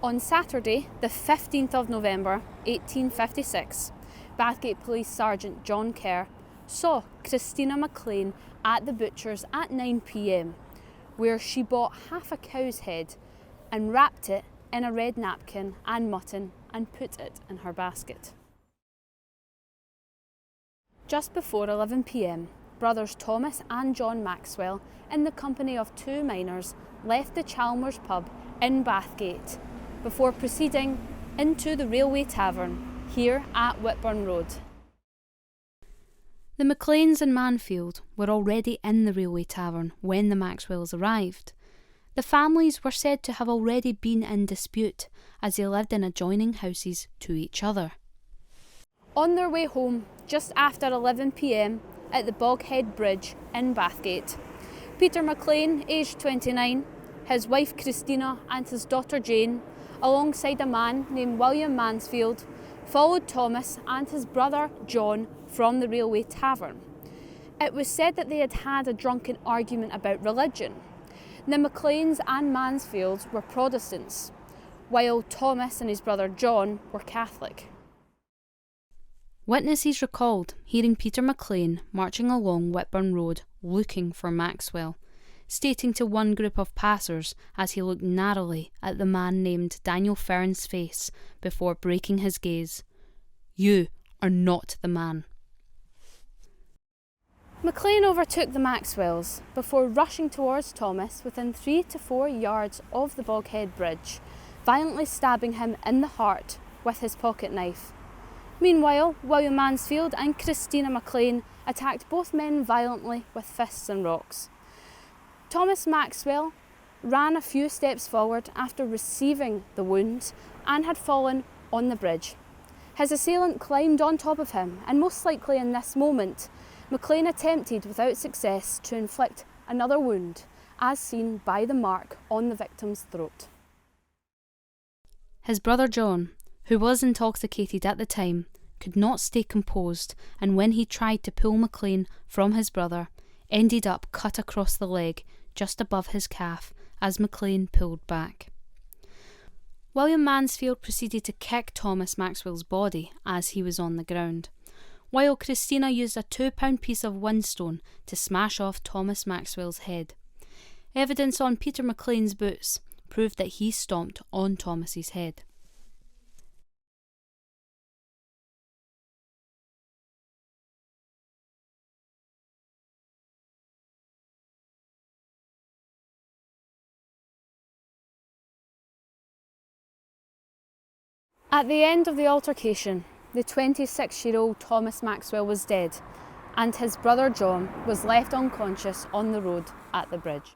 On Saturday, the 15th of November 1856, Bathgate Police Sergeant John Kerr saw Christina McLean at the butcher's at 9 p.m, where she bought half a cow's head and wrapped it in a red napkin and mutton and put it in her basket. Just before 11 p.m, brothers Thomas and John Maxwell, in the company of two miners, left the Chalmers pub in Bathgate before proceeding into the Railway Tavern here at Whitburn Road. The McLeans and Manfield were already in the Railway Tavern when the Maxwells arrived. The families were said to have already been in dispute as they lived in adjoining houses to each other. On their way home, just after 11 p.m, at the Boghead Bridge in Bathgate, Peter McLean, aged 29, his wife Christina and his daughter Jane, alongside a man named William Mansfield, followed Thomas and his brother John from the Railway Tavern. It was said that they had had a drunken argument about religion. The McLeans and Mansfields were Protestants, while Thomas and his brother John were Catholic. Witnesses recalled hearing Peter McLean marching along Whitburn Road looking for Maxwell, stating to one group of passers as he looked narrowly at the man named Daniel Fern's face before breaking his gaze, "You are not the man." McLean overtook the Maxwells before rushing towards Thomas within 3 to 4 yards of the Boghead Bridge, violently stabbing him in the heart with his pocket knife. Meanwhile, William Mansfield and Christina McLean attacked both men violently with fists and rocks. Thomas Maxwell ran a few steps forward after receiving the wounds and had fallen on the bridge. His assailant climbed on top of him, and most likely in this moment, McLean attempted without success to inflict another wound, as seen by the mark on the victim's throat. His brother John, who was intoxicated at the time, could not stay composed, and when he tried to pull McLean from his brother, ended up cut across the leg just above his calf as McLean pulled back. William Mansfield proceeded to kick Thomas Maxwell's body as he was on the ground, while Christina used a £2 piece of whinstone to smash off Thomas Maxwell's head. Evidence on Peter McLean's boots proved that he stomped on Thomas's head. At the end of the altercation, the 26-year-old Thomas Maxwell was dead, and his brother John was left unconscious on the road at the bridge.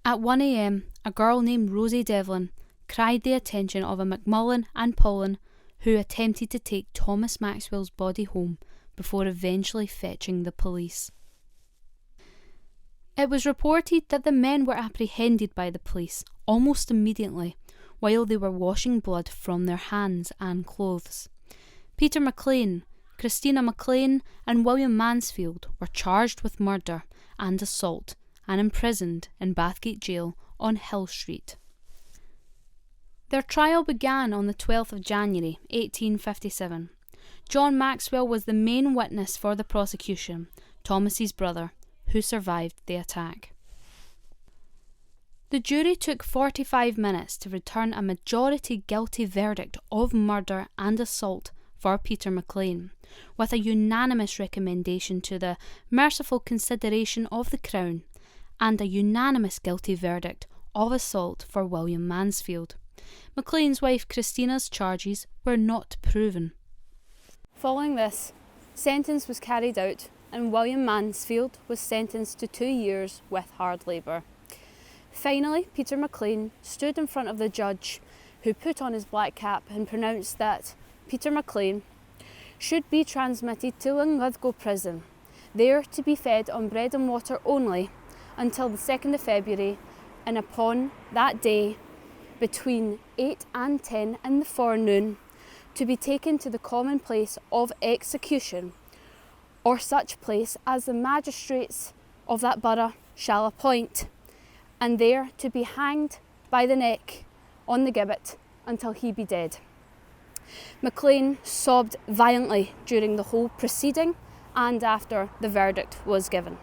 At 1 a.m, a girl named Rosie Devlin cried the attention of a McMullen and Paulin, who attempted to take Thomas Maxwell's body home before eventually fetching the police. It was reported that the men were apprehended by the police almost immediately, while they were washing blood from their hands and clothes. Peter McLean, Christina McLean and William Mansfield were charged with murder and assault and imprisoned in Bathgate Jail on Hill Street. Their trial began on the 12th of January 1857. John Maxwell was the main witness for the prosecution, Thomas's brother, who survived the attack. The jury took 45 minutes to return a majority guilty verdict of murder and assault for Peter McLean, with a unanimous recommendation to the merciful consideration of the Crown, and a unanimous guilty verdict of assault for William Mansfield. McLean's wife Christina's charges were not proven. Following this, sentence was carried out, and William Mansfield was sentenced to 2 years with hard labour. Finally, Peter McLean stood in front of the judge, who put on his black cap and pronounced that Peter McLean should be transmitted to Linlithgow prison, there to be fed on bread and water only until the 2nd of February, and upon that day, between 8 and 10 in the forenoon, to be taken to the common place of execution, or such place as the magistrates of that borough shall appoint, and there to be hanged by the neck on the gibbet until he be dead. McLean sobbed violently during the whole proceeding and after the verdict was given.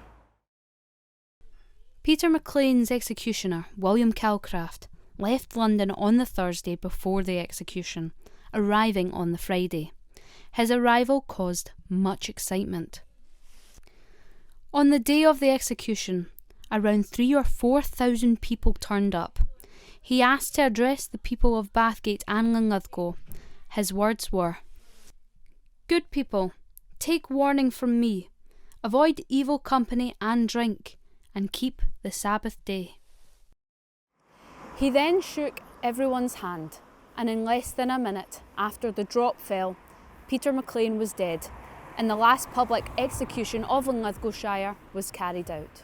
Peter McLean's executioner, William Calcraft, left London on the Thursday before the execution, arriving on the Friday. His arrival caused much excitement. On the day of the execution, around 3,000 or 4,000 people turned up. He asked to address the people of Bathgate and Linlithgow. His words were, "Good people, take warning from me. Avoid evil company and drink, and keep the Sabbath day." He then shook everyone's hand, and in less than a minute after the drop fell, Peter McLean was dead, and the last public execution of Linlithgowshire was carried out.